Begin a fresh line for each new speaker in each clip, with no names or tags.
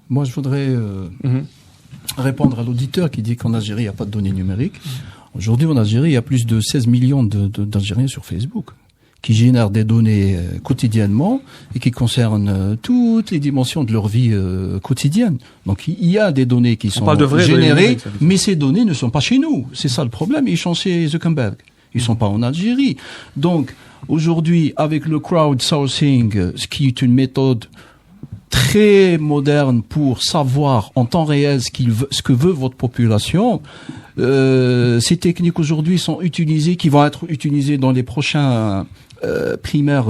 Moi, je voudrais répondre à l'auditeur qui dit qu'en Algérie, il n'y a pas de données numériques. Aujourd'hui, en Algérie, il y a plus de 16 millions d'Algériens sur Facebook qui génèrent des données quotidiennement et qui concernent toutes les dimensions de leur vie quotidienne. Donc, il y a des données qui sont générées, mais ces données ne sont pas chez nous. C'est ça le problème. Ils sont chez Zuckerberg. Ils sont pas en Algérie. Donc, aujourd'hui, avec le crowdsourcing, ce qui est une méthode très moderne pour savoir en temps réel ce que veut votre population, ces techniques aujourd'hui sont utilisées, qui vont être utilisées dans les prochains primaires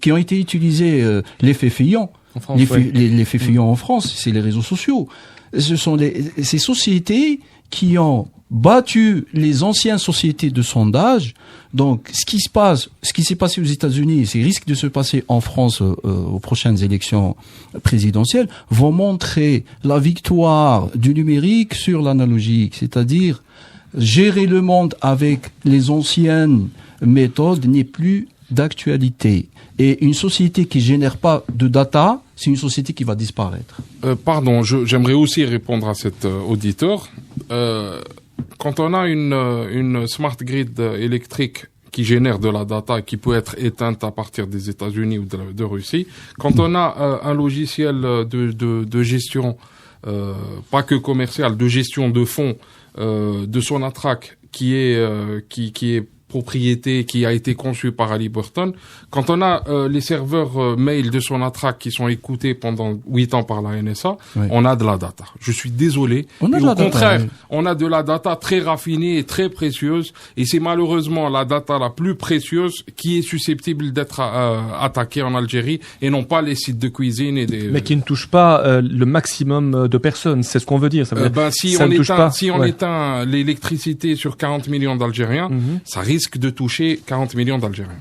qui ont été utilisées, l'effet Fillon. L'effet Fillon en France, c'est les réseaux sociaux. Ce sont ces sociétés qui ont battu les anciennes sociétés de sondage. Donc, ce qui s'est passé aux États-Unis, ce qui risque de se passer en France aux prochaines élections présidentielles, vont montrer la victoire du numérique sur l'analogique, c'est-à-dire gérer le monde avec les anciennes méthodes n'est plus d'actualité. Et une société qui génère pas de data, c'est une société qui va disparaître.
Pardon, j'aimerais aussi répondre à cet auditeur. Quand on a une smart grid électrique qui génère de la data qui peut être éteinte à partir des États-Unis ou de Russie, quand on a un logiciel de gestion, pas que commercial, de gestion de fonds de Sonatrach qui est propriété qui a été conçue par Halliburton, quand on a les serveurs mail de Sonatrach qui sont écoutés pendant 8 ans par la NSA, on a de la data. Je suis désolé. Au contraire, on a de la data très raffinée et très précieuse, et c'est malheureusement la data la plus précieuse qui est susceptible d'être attaquée en Algérie, et non pas les sites de cuisine et des...
Mais qui ne touche pas le maximum de personnes, c'est ce qu'on veut dire. Ça veut dire
si on éteint l'électricité sur 40 millions d'Algériens, ça risque de toucher 40 millions d'Algériens.